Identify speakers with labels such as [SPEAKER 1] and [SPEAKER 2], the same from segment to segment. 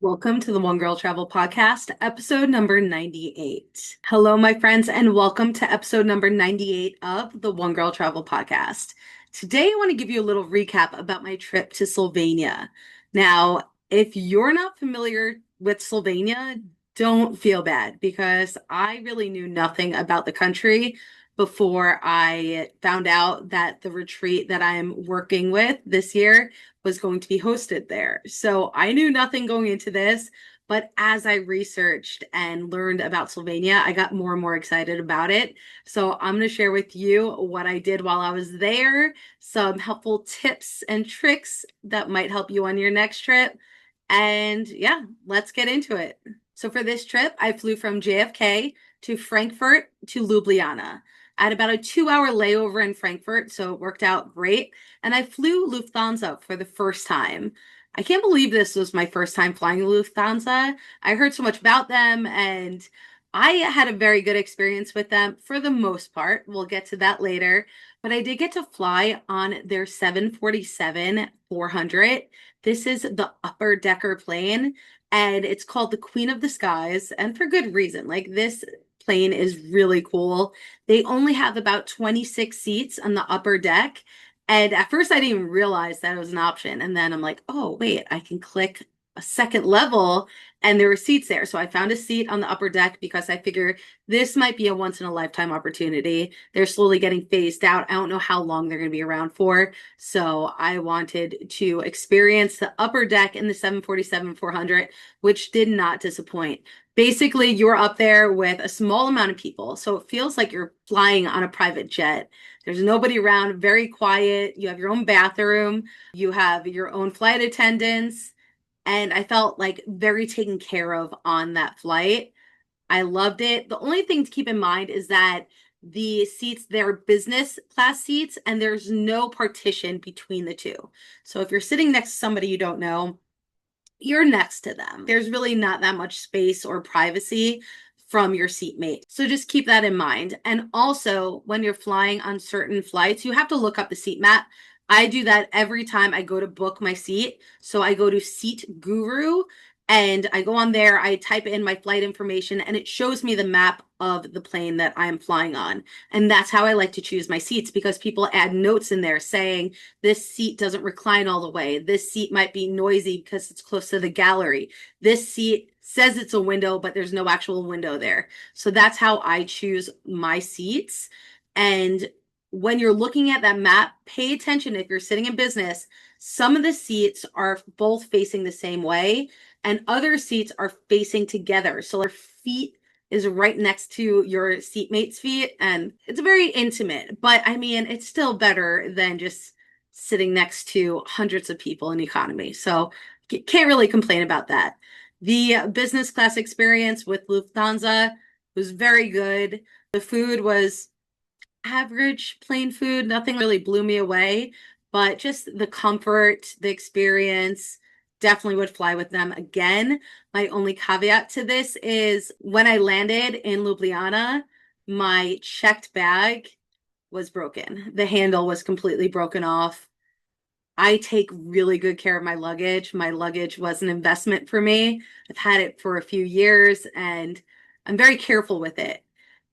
[SPEAKER 1] Welcome to the One Girl Travel Podcast, episode number 98. Hello, my friends, and welcome to episode number 98 of the One Girl Travel Podcast. Today, I want to give you a little recap about my trip to Slovenia. Now, if you're not familiar with Slovenia, don't feel bad because I really knew nothing about the country before I found out that the retreat that I'm working with this year was going to be hosted there. So I knew nothing going into this, but as I researched and learned about Slovenia, I got more and more excited about it. So I'm going to share with you what I did while I was there, some helpful tips and tricks that might help you on your next trip. And yeah, let's get into it. So for this trip, I flew from JFK to Frankfurt to Ljubljana. I had about a 2 hour layover in Frankfurt, so it worked out great. And I flew Lufthansa for the first time. I can't believe this was my first time flying Lufthansa. I heard so much about them and I had a very good experience with them for the most part. We'll get to that later. But I did get to fly on their 747-400. This is the upper decker plane and it's called the Queen of the Skies, and for good reason. Like, this plane is really cool. They only have about 26 seats on the upper deck. And at first, I didn't even realize that it was an option. And then I'm like, oh, wait, I can click a second level and there were seats there. So I found a seat on the upper deck because I figured this might be a once in a lifetime opportunity. They're slowly getting phased out. I don't know how long they're going to be around for. So I wanted to experience the upper deck in the 747-400, which did not disappoint. Basically, you're up there with a small amount of people. So it feels like you're flying on a private jet. There's nobody around, very quiet. You have your own bathroom, you have your own flight attendants, and I felt like very taken care of on that flight. I loved it. The only thing to keep in mind is that the seats, they're business class seats, and there's no partition between the two. So if you're sitting next to somebody you don't know, you're next to them. There's really not that much space or privacy from your seatmate. So just keep that in mind. And also, when you're flying on certain flights, you have to look up the seat map. I do that every time I go to book my seat. So I go to Seat Guru and I go on there, I type in my flight information, and it shows me the map of the plane that I'm flying on. And that's how I like to choose my seats, because people add notes in there saying this seat doesn't recline all the way. This seat might be noisy because it's close to the gallery. This seat says it's a window, but there's no actual window there. So that's how I choose my seats. And when you're looking at that map, pay attention. If you're sitting in business, some of the seats are both facing the same way and other seats are facing together. So their feet is right next to your seatmate's feet, and it's very intimate. But I mean, it's still better than just sitting next to hundreds of people in economy. So can't really complain about that. The business class experience with Lufthansa was very good. The food was average, plain food. Nothing really blew me away, but just the comfort, the experience, definitely would fly with them again. My only caveat to this is when I landed in Ljubljana, my checked bag was broken. The handle was completely broken off. I take really good care of my luggage. My luggage was an investment for me. I've had it for a few years and I'm very careful with it.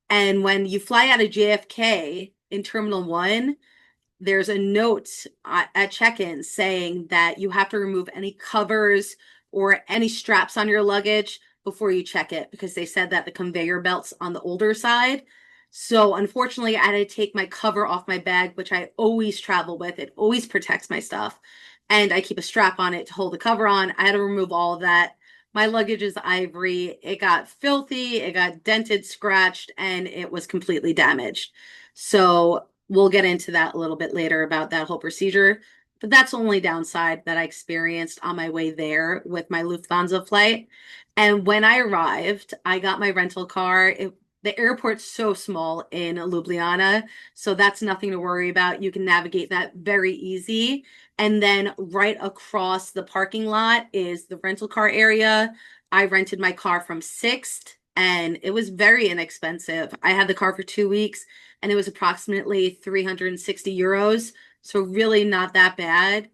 [SPEAKER 1] And when you fly out of JFK in Terminal 1, there's a note at check-in saying that you have to remove any covers or any straps on your luggage before you check it, because they said that the conveyor belt's on the older side. So unfortunately, I had to take my cover off my bag, which I always travel with. It always protects my stuff. And I keep a strap on it to hold the cover on. I had to remove all of that. My luggage is ivory. It got filthy, it got dented, scratched, and it was completely damaged. So we'll get into that a little bit later about that whole procedure. But that's the only downside that I experienced on my way there with my Lufthansa flight. And when I arrived, I got my rental car. The airport's so small in Ljubljana, so that's nothing to worry about. You can navigate that very easy. And then right across the parking lot is the rental car area. I rented my car from Sixt and it was very inexpensive. I had the car for 2 weeks and it was approximately 360 euros. So really not that bad.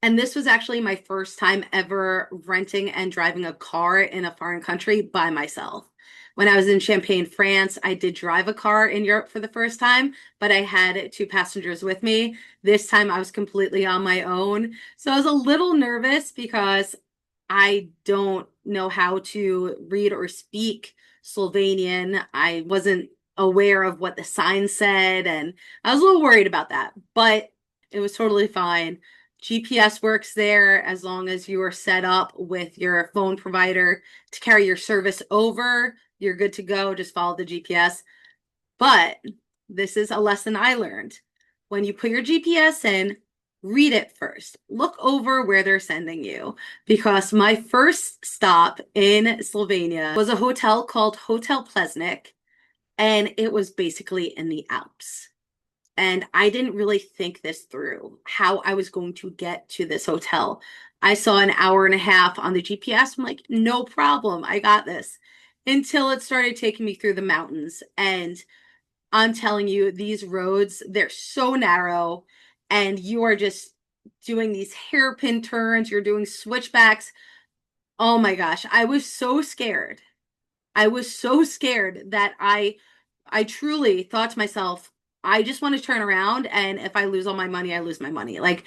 [SPEAKER 1] And this was actually my first time ever renting and driving a car in a foreign country by myself. When I was in Champagne, France, I did drive a car in Europe for the first time, but I had two passengers with me. This time I was completely on my own. So I was a little nervous because I don't know how to read or speak Slovenian. I wasn't aware of what the sign said, and I was a little worried about that, but it was totally fine. GPS works there as long as you are set up with your phone provider to carry your service over. You're good to go. Just follow the GPS. But this is a lesson I learned. When you put your GPS in, read it first. Look over where they're sending you. Because my first stop in Slovenia was a hotel called Hotel Plesnik, and it was basically in the Alps. And I didn't really think this through, how I was going to get to this hotel. I saw an hour and a half on the GPS. I'm like, no problem. I got this. Until it started taking me through the mountains. And I'm telling you, these roads, they're so narrow, and you are just doing these hairpin turns. You're doing switchbacks. Oh my gosh, I was so scared. I was so scared that I truly thought to myself, I just want to turn around, and if I lose all my money, I lose my money. Like,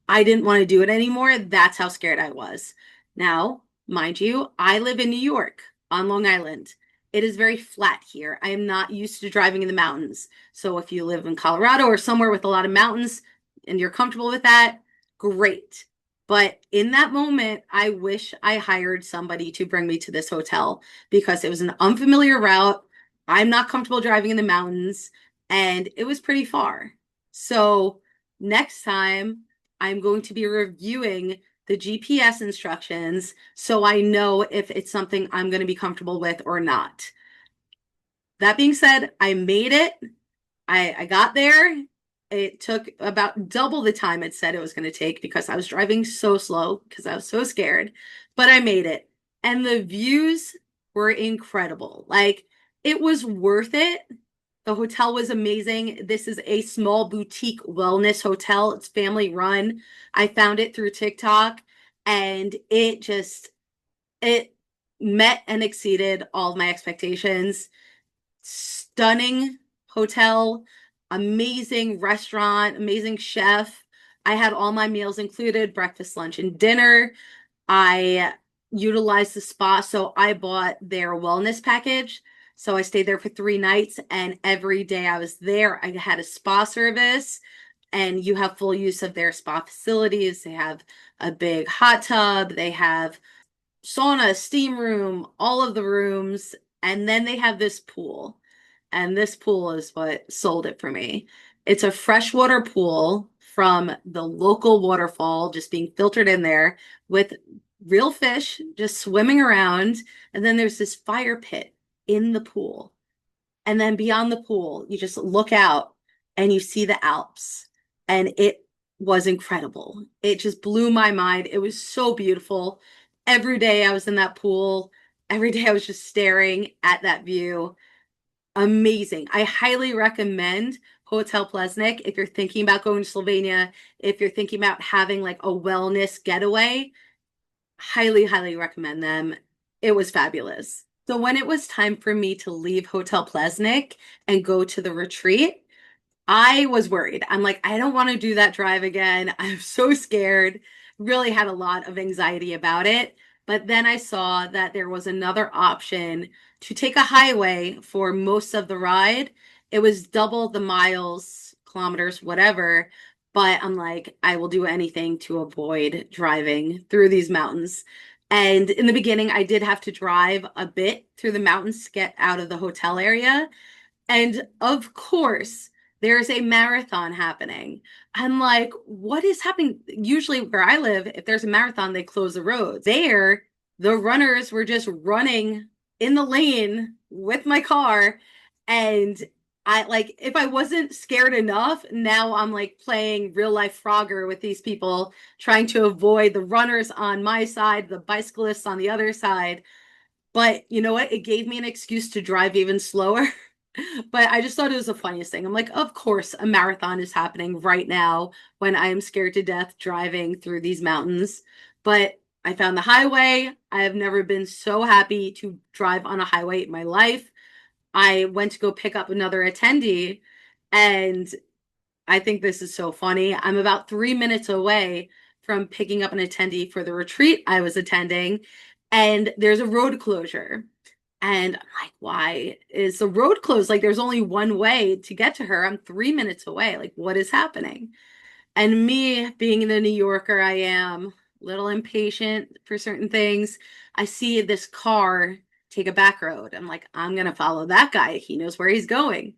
[SPEAKER 1] I didn't want to do it anymore. That's how scared I was. Now, mind you, I live in New York on Long Island. It is very flat here. I am not used to driving in the mountains. So if you live in Colorado or somewhere with a lot of mountains and you're comfortable with that, great. But in that moment, I wish I hired somebody to bring me to this hotel because it was an unfamiliar route. I'm not comfortable driving in the mountains, and it was pretty far. So next time, I'm going to be reviewing the GPS instructions so I know if it's something I'm going to be comfortable with or not. That being said, I made it. I got there. It took about double the time it said it was going to take because I was driving so slow because I was so scared, but I made it. And the views were incredible. Like, it was worth it. The hotel was amazing. This is a small boutique wellness hotel. It's family run. I found it through TikTok, and it met and exceeded all of my expectations. Stunning hotel, amazing restaurant, amazing chef. I had all my meals included, breakfast, lunch, and dinner. I utilized the spa, so I bought their wellness package. So I stayed there for 3 nights, and every day I was there, I had a spa service, and you have full use of their spa facilities. They have a big hot tub, they have sauna, steam room, all of the rooms, and then they have this pool. And this pool is what sold it for me. It's a freshwater pool from the local waterfall, just being filtered in there with real fish just swimming around. And then there's this fire pit in the pool. And then beyond the pool, you just look out and you see the Alps. And it was incredible. It just blew my mind. It was so beautiful. Every day I was in that pool. Every day I was just staring at that view. Amazing. I highly recommend Hotel Plesnik if you're thinking about going to Slovenia, if you're thinking about having like a wellness getaway. Highly, highly recommend them. It was fabulous. So when it was time for me to leave Hotel Plesnik and go to the retreat, I was worried. I'm like, I don't want to do that drive again. I'm so scared. Really had a lot of anxiety about it. But then I saw that there was another option to take a highway for most of the ride. It was double the miles, kilometers, whatever. But I'm like, I will do anything to avoid driving through these mountains. And in the beginning, I did have to drive a bit through the mountains to get out of the hotel area. And of course, there's a marathon happening. I'm like, what is happening? Usually, where I live, if there's a marathon, they close the roads. There, the runners were just running in the lane with my car. And I like, if I wasn't scared enough, now I'm like playing real life Frogger with these people, trying to avoid the runners on my side, the bicyclists on the other side. But you know what? It gave me an excuse to drive even slower. But I just thought it was the funniest thing. I'm like, of course, a marathon is happening right now when I am scared to death driving through these mountains. But I found the highway. I have never been so happy to drive on a highway in my life. I went to go pick up another attendee, and I think this is so funny. I'm about 3 minutes away from picking up an attendee for the retreat I was attending, and there's a road closure. And I'm like, why is the road closed? Like, there's only one way to get to her. I'm 3 minutes away. Like, what is happening? And me, being the New Yorker I am, a little impatient for certain things, I see this car take a back road. I'm like, I'm going to follow that guy. He knows where he's going.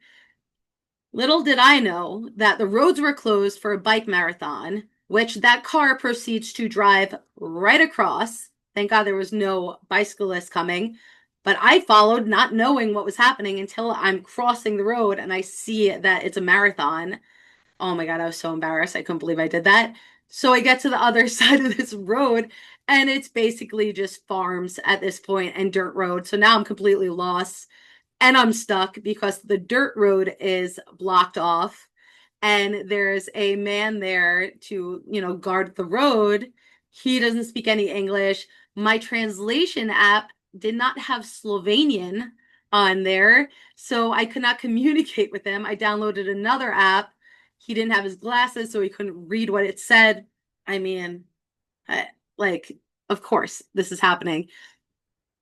[SPEAKER 1] Little did I know that the roads were closed for a bike marathon, which that car proceeds to drive right across. Thank God there was no bicyclist coming. But I followed, not knowing what was happening until I'm crossing the road and I see that it's a marathon. Oh my God, I was so embarrassed. I couldn't believe I did that. So I get to the other side of this road and it's basically just farms at this point and dirt road. So now I'm completely lost and I'm stuck because the dirt road is blocked off and there's a man there to, guard the road. He doesn't speak any English. My translation app did not have Slovenian on there, so I could not communicate with him. I downloaded another app. He didn't have his glasses, so he couldn't read what it said. I mean, I, like, of course, this is happening.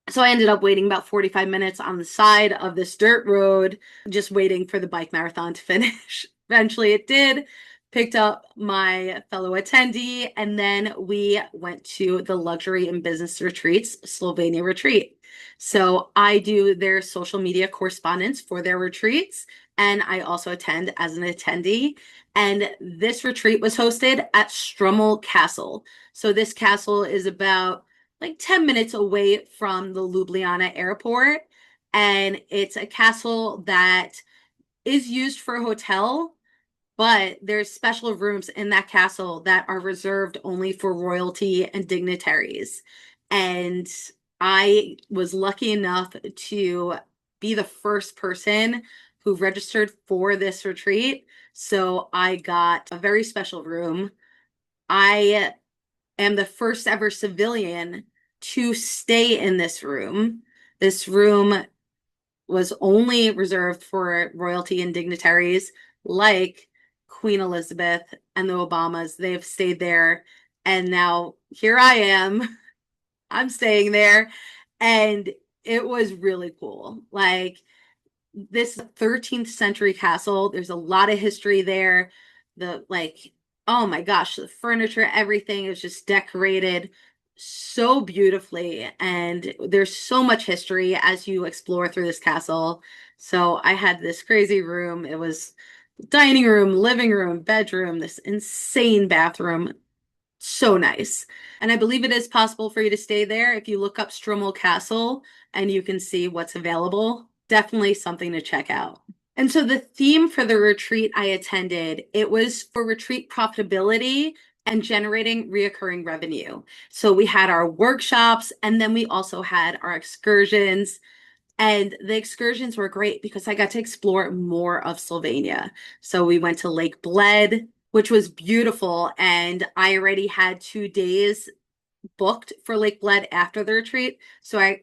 [SPEAKER 1] So I ended up waiting about 45 minutes on the side of this dirt road, just waiting for the bike marathon to finish. Eventually it did. Picked up my fellow attendee, and then we went to the Luxury and Business Retreats Slovenia retreat. So I do their social media correspondence for their retreats, and I also attend as an attendee. And this retreat was hosted at Strummel Castle. So this castle is about like 10 minutes away from the Ljubljana airport. And it's a castle that is used for a hotel, but there's special rooms in that castle that are reserved only for royalty and dignitaries. And I was lucky enough to be the first person who registered for this retreat. So I got a very special room. I am the first ever civilian to stay in this room. This room was only reserved for royalty and dignitaries like Queen Elizabeth and the Obamas. They've stayed there. And now here I am. I'm staying there. And it was really cool. Like, this 13th century castle. There's a lot of history there. Oh my gosh, the furniture, everything is just decorated so beautifully. And there's so much history as you explore through this castle. So I had this crazy room. It was dining room, living room, bedroom, this insane bathroom. So nice. And I believe it is possible for you to stay there if you look up Strummel Castle and you can see what's available. Definitely something to check out. And so the theme for the retreat I attended, it was for retreat profitability and generating reoccurring revenue. So we had our workshops and then we also had our excursions. And the excursions were great because I got to explore more of Slovenia. So we went to Lake Bled, which was beautiful. And I already had 2 days booked for Lake Bled after the retreat. So I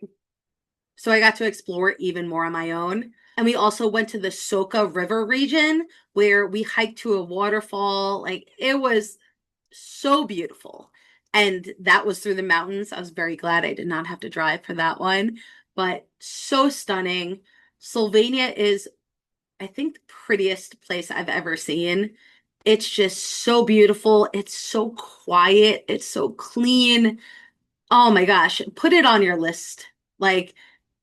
[SPEAKER 1] got to explore even more on my own. And we also went to the Soka River region where we hiked to a waterfall. Like, it was so beautiful. And that was through the mountains. I was very glad I did not have to drive for that one, but so stunning. Slovenia is, I think, the prettiest place I've ever seen. It's just so beautiful. It's so quiet. It's so clean. Oh my gosh, put it on your list. Like,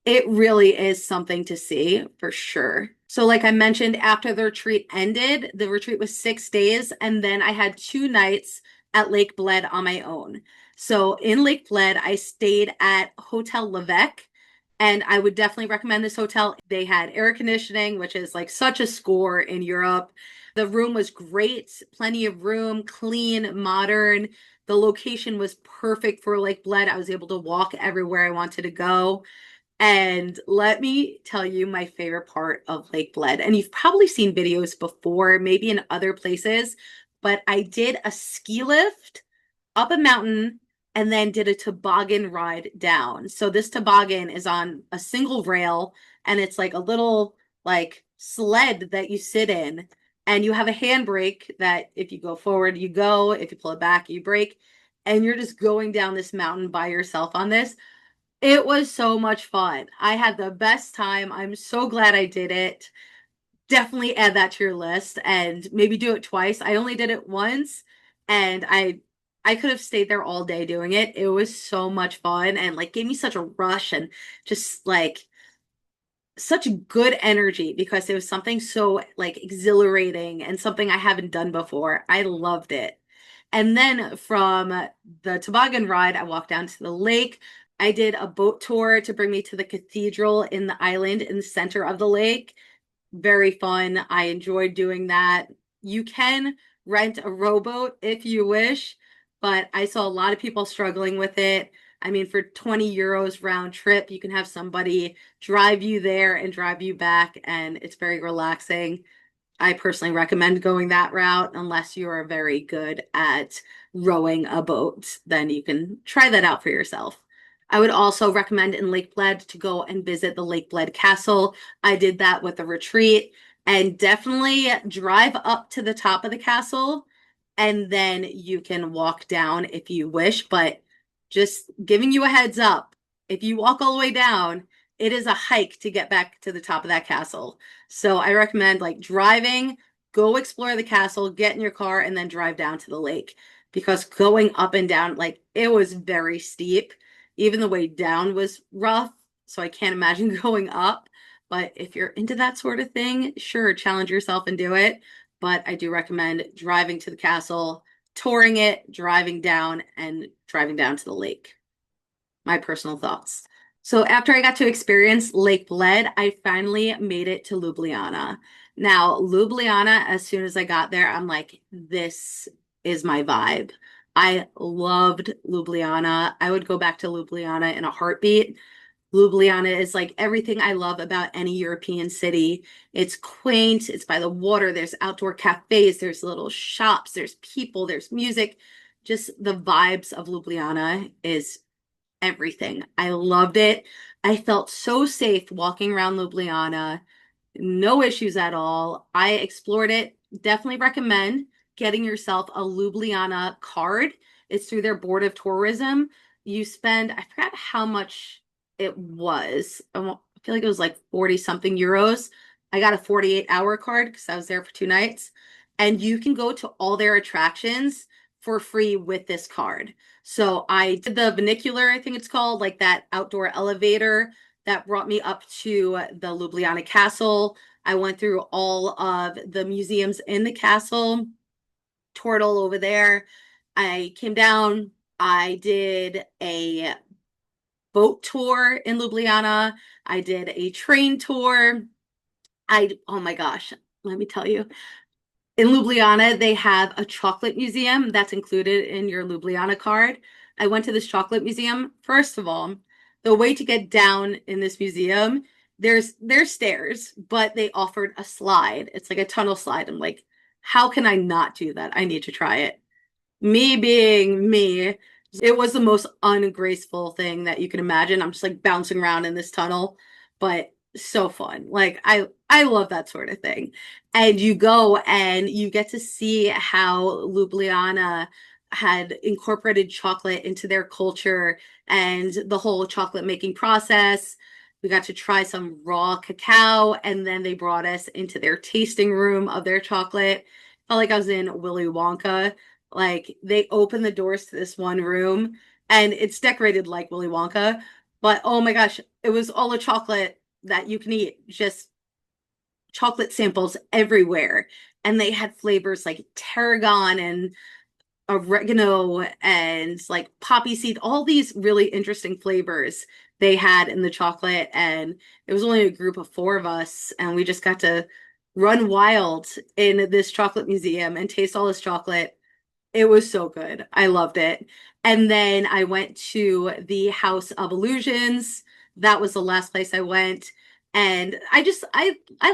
[SPEAKER 1] it really is something to see for sure. So, like I mentioned, after the retreat was 6 days, and then I had 2 nights at Lake Bled on my own. So, in Lake Bled, I stayed at Hotel Levec, and I would definitely recommend this hotel. They had air conditioning, which is like such a score in Europe. The room was great, plenty of room, clean, modern. The location was perfect for Lake Bled. I was able to walk everywhere I wanted to go. And let me tell you my favorite part of Lake Bled. And you've probably seen videos before, maybe in other places, but I did a ski lift up a mountain and then did a toboggan ride down. So this toboggan is on a single rail and it's like a little like sled that you sit in and you have a handbrake that if you go forward, you go, if you pull it back, you brake, and you're just going down this mountain by yourself on this. It was so much fun. I had the best time. I'm so glad I did it. Definitely add that to your list and maybe do it twice. I only did it once and I could have stayed there all day doing it. It was so much fun and like gave me such a rush and just like such good energy because it was something so like exhilarating and something I haven't done before. I loved it. And then from the toboggan ride, I walked down to the lake. I did a boat tour to bring me to the cathedral in the island in the center of the lake. Very fun. I enjoyed doing that. You can rent a rowboat if you wish, but I saw a lot of people struggling with it. I mean, for 20 euros round trip, you can have somebody drive you there and drive you back, and it's very relaxing. I personally recommend going that route unless you are very good at rowing a boat, then you can try that out for yourself. I would also recommend in Lake Bled to go and visit the Lake Bled Castle. I did that with a retreat and definitely drive up to the top of the castle and then you can walk down if you wish, but just giving you a heads up, if you walk all the way down, it is a hike to get back to the top of that castle. So I recommend like driving, go explore the castle, get in your car, and then drive down to the lake because going up and down, like it was very steep. Even the way down was rough. So I can't imagine going up. But if you're into that sort of thing, sure, challenge yourself and do it. But I do recommend driving to the castle, touring it, driving down, and driving down to the lake. My personal thoughts. So after I got to experience Lake Bled, I finally made it to Ljubljana. Now, Ljubljana, as soon as I got there, I'm like, this is my vibe. I loved Ljubljana. I would go back to Ljubljana in a heartbeat. Ljubljana is like everything I love about any European city. It's quaint, it's by the water, there's outdoor cafes, there's little shops, there's people, there's music. Just the vibes of Ljubljana is everything. I loved it. I felt so safe walking around Ljubljana. No issues at all. I explored it. Definitely recommend getting yourself a Ljubljana card. It's through their board of tourism. You spend, I forgot how much it was. I feel like it was like 40 something euros. I got a 48-hour card because I was there for 2 nights. And you can go to all their attractions for free with this card. So I did the funicular, I think it's called, like that outdoor elevator that brought me up to the Ljubljana Castle. I went through all of the museums in the castle, toured all over there. I came down, I did a boat tour in Ljubljana. I did a train tour. Oh my gosh, let me tell you. In Ljubljana, they have a chocolate museum that's included in your Ljubljana card. I went to this chocolate museum. First of all, the way to get down in this museum, there's stairs, but they offered a slide. It's like a tunnel slide. I'm like, how can I not do that? I need to try it. Me being me, it was the most ungraceful thing that you can imagine. I'm just like bouncing around in this tunnel, but so fun. Like I love that sort of thing. And you go and you get to see how Ljubljana had incorporated chocolate into their culture and the whole chocolate making process. We got to try some raw cacao, and then they brought us into their tasting room of their chocolate. Felt like I was in Willy Wonka. Like they open the doors to this one room and it's decorated like Willy Wonka, but oh my gosh, it was all the chocolate that you can eat, just chocolate samples everywhere. And they had flavors like tarragon and oregano and like poppy seed, all these really interesting flavors they had in the chocolate. And it was only a group of four of us, and we just got to run wild in this chocolate museum and taste all this chocolate. It was so good. I loved it. And then I went to the House of Illusions. that was the last place I went. And I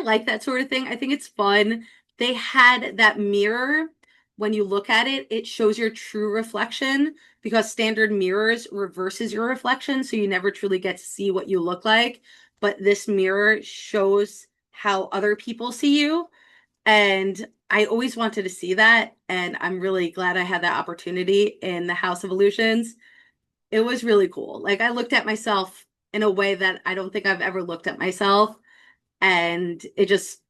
[SPEAKER 1] like that sort of thing. I think it's fun. They had that mirror. When you look at it, it shows your true reflection because standard mirrors reverses your reflection, so you never truly get to see what you look like. But this mirror shows how other people see you. And I always wanted to see that. And I'm really glad I had that opportunity in the House of Illusions. It was really cool. Like I looked at myself in a way that I don't think I've ever looked at myself. And it just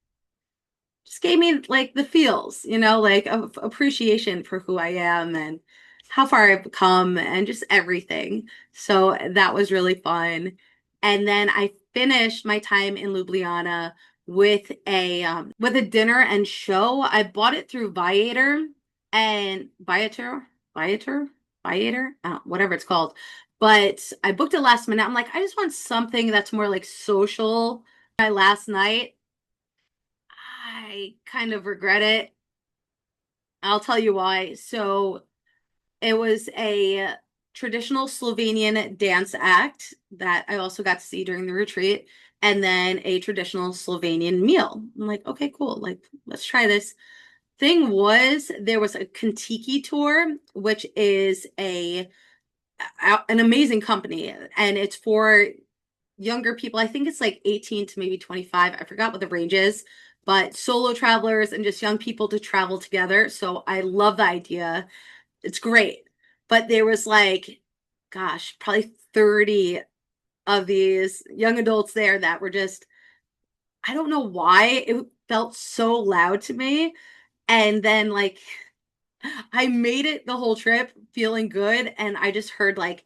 [SPEAKER 1] gave me like the feels, like of appreciation for who I am and how far I've come and just everything. So that was really fun. And then I finished my time in Ljubljana with a dinner and show. I bought it through Viator, whatever it's called. But I booked it last minute. I'm like, I just want something that's more like social. My last night, I kind of regret it. I'll tell you why. So it was a traditional Slovenian dance act that I also got to see during the retreat, and then a traditional Slovenian meal. I'm like, okay, cool. Like, let's try this. Thing was, there was a Kontiki tour, which is an amazing company, and it's for younger people. I think it's like 18 to maybe 25. I forgot what the range is, but solo travelers and just young people to travel together. So I love the idea. It's great. But there was like, gosh, probably 30 of these young adults there that were just, I don't know why it felt so loud to me. And then like I made it the whole trip feeling good. And I just heard like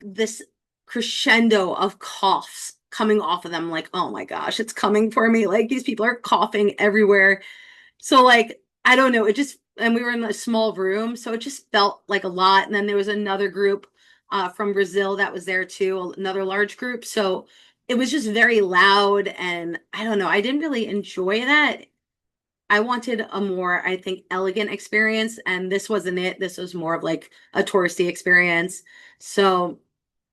[SPEAKER 1] this crescendo of coughs coming off of them. Like, oh my gosh, it's coming for me. Like these people are coughing everywhere. So like, I don't know. It just, and we were in a small room, so it just felt like a lot. And then there was another group from Brazil that was there too, another large group. So it was just very loud. And I don't know. I didn't really enjoy that. I wanted a more, I think, elegant experience. And this wasn't it. This was more of like a touristy experience. So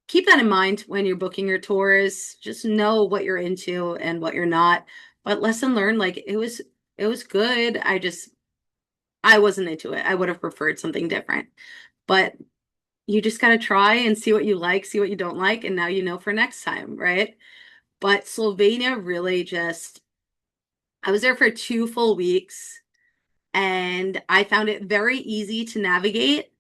[SPEAKER 1] keep that in mind when you're booking your tours. Just know what you're into and what you're not. But lesson learned, like it was good. I wasn't into it. I would have preferred something different. But you just got to try and see what you like, see what you don't like, and now you know for next time, right? But Slovenia really just I was there for 2 full weeks and I found it very easy to navigate.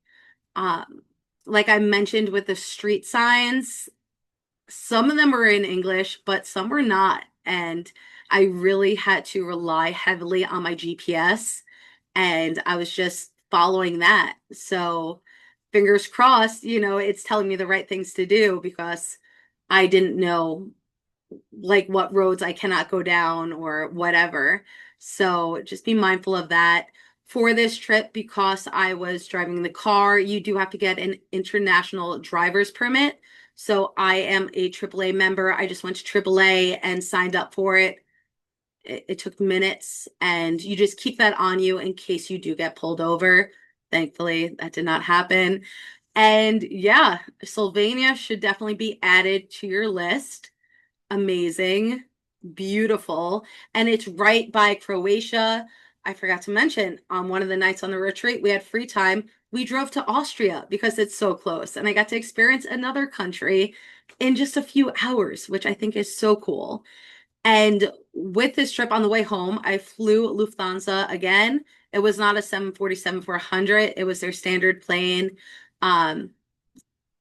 [SPEAKER 1] Um, like I mentioned with the street signs, some of them were in English, but some were not. And I really had to rely heavily on my GPS, and I was just following that. So fingers crossed, it's telling me the right things to do because I didn't know like what roads I cannot go down or whatever. So just be mindful of that. For this trip, because I was driving the car, you do have to get an international driver's permit. So I am a AAA member. I just went to AAA and signed up for it. It took minutes, and you just keep that on you in case you do get pulled over. Thankfully, that did not happen. And yeah, Slovenia should definitely be added to your list. Amazing, beautiful, and it's right by Croatia. I forgot to mention on one of the nights on the retreat, we had free time. We drove to Austria because it's so close, and I got to experience another country in just a few hours, which I think is so cool. And with this trip on the way home, I flew Lufthansa again. It was not a 747-400, it was their standard plane. Um,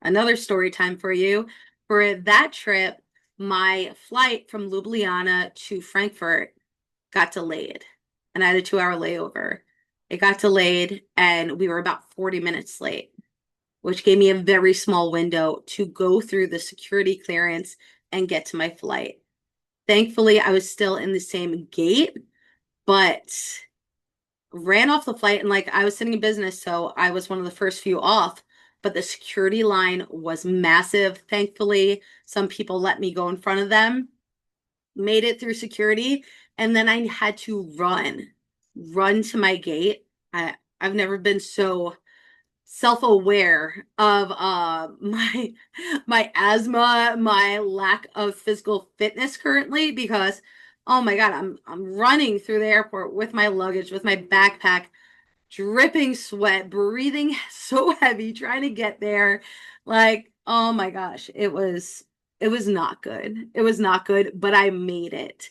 [SPEAKER 1] Another story time for you. For that trip, my flight from Ljubljana to Frankfurt got delayed, and I had a 2 hour layover. It got delayed, and we were about 40 minutes late, which gave me a very small window to go through the security clearance and get to my flight. Thankfully, I was still in the same gate, but ran off the flight, and like I was sitting in business, so I was one of the first few off, but the security line was massive. Thankfully, some people let me go in front of them, made it through security, and then I had to run to my gate. I've never been so self-aware of my asthma, my lack of physical fitness currently because oh my God, I'm running through the airport with my luggage, with my backpack, dripping sweat, breathing so heavy, trying to get there. Like, oh my gosh, it was not good. It was not good, but I made it.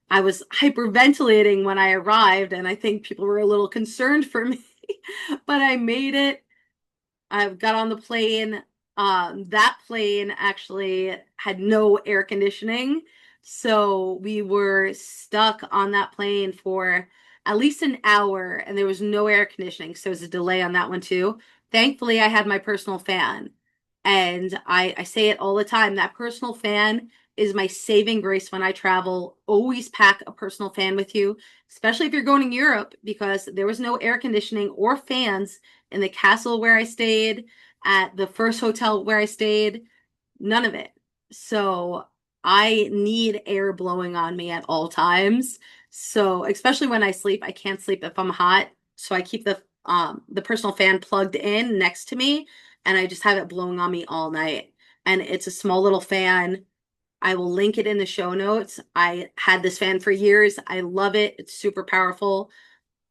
[SPEAKER 1] I was hyperventilating when I arrived, and I think people were a little concerned for me, but I made it. I got on the plane. That plane actually had no air conditioning. So we were stuck on that plane for at least an hour and there was no air conditioning. So it was a delay on that one too. Thankfully, I had my personal fan. And I say it all the time. That personal fan is my saving grace when I travel. Always pack a personal fan with you, especially if you're going to Europe, because there was no air conditioning or fans in the castle where I stayed, at the first hotel where I stayed, none of it. So I need air blowing on me at all times. So especially when I sleep, I can't sleep if I'm hot. So I keep the personal fan plugged in next to me and I just have it blowing on me all night. And it's a small little fan. I will link it in the show notes. I had this fan for years. I love it. It's super powerful.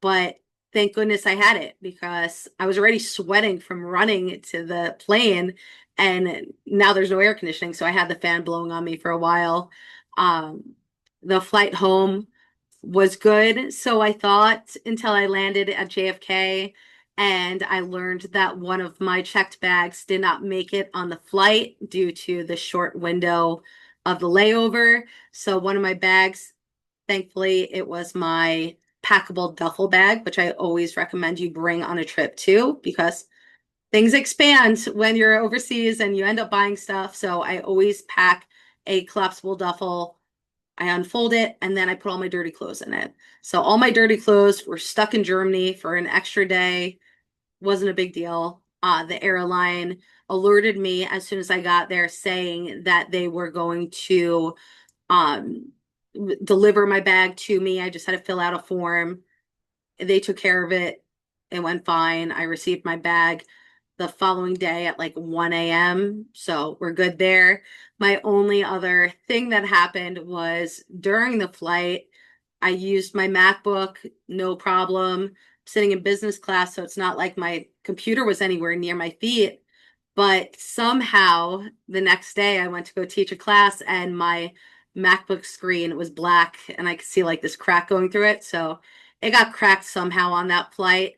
[SPEAKER 1] But thank goodness I had it because I was already sweating from running to the plane and now there's no air conditioning. So I had the fan blowing on me for a while. Um, the flight home was good. So I thought until I landed at JFK and I learned that one of my checked bags did not make it on the flight due to the short window of the layover. So one of my bags, thankfully, it was my packable duffel bag, which I always recommend you bring on a trip too, because things expand when you're overseas and you end up buying stuff. So I always pack a collapsible duffel. I unfold it and then I put all my dirty clothes in it. So all my dirty clothes were stuck in Germany for an extra day. Wasn't a big deal. The airline alerted me as soon as I got there saying that they were going to um, deliver my bag to me. I just had to fill out a form. They took care of it. It went fine. I received my bag the following day at like 1 a.m. So we're good there. My only other thing that happened was during the flight, I used my MacBook, no problem, sitting in business class. So it's not like my computer was anywhere near my feet. But somehow the next day I went to go teach a class and my MacBook screen was black and I could see like this crack going through it. So it got cracked somehow on that flight.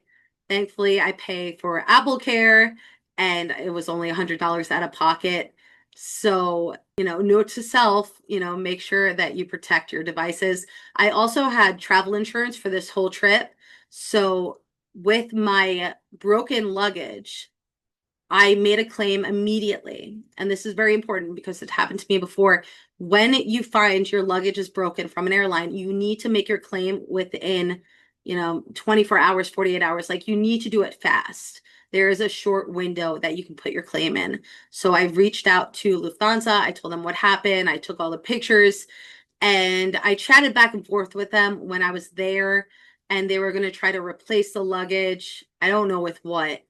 [SPEAKER 1] Thankfully, I pay for Apple Care and it was only $100 out of pocket. So, note to self, make sure that you protect your devices. I also had travel insurance for this whole trip. So, with my broken luggage, I made a claim immediately. And this is very important because it happened to me before. When you find your luggage is broken from an airline, you need to make your claim within, 24 hours, 48 hours. Like you need to do it fast. There is a short window that you can put your claim in. So I reached out to Lufthansa. I told them what happened. I took all the pictures and I chatted back and forth with them when I was there. And they were going to try to replace the luggage. I don't know with what.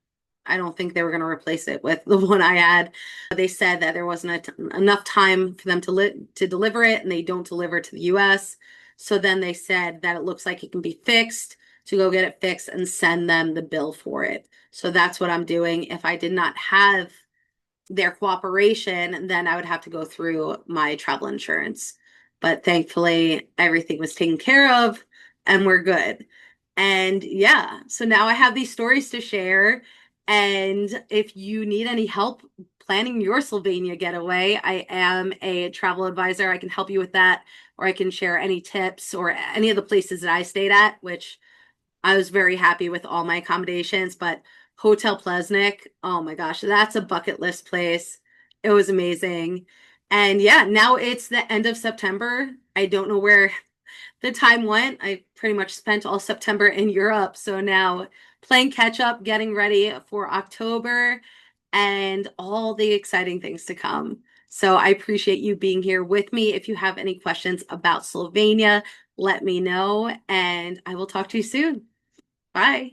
[SPEAKER 1] I don't think they were going to replace it with the one I had. They said that there wasn't enough time for them to deliver it, and they don't deliver to the US. So then they said that it looks like it can be fixed, to go get it fixed and send them the bill for it. So that's what I'm doing. If I did not have their cooperation, then I would have to go through my travel insurance. But thankfully, everything was taken care of and we're good. And yeah, so now I have these stories to share. And if you need any help planning your Slovenia getaway, I am a travel advisor. I can help you with that, or I can share any tips or any of the places that I stayed at, which I was very happy with all my accommodations, but Hotel Plesnik, oh my gosh, that's a bucket list place. It was amazing. And yeah, now it's the end of September. I don't know where the time went. I pretty much spent all September in Europe. So now playing catch up, getting ready for October and all the exciting things to come. So I appreciate you being here with me. If you have any questions about Slovenia, let me know and I will talk to you soon. Bye.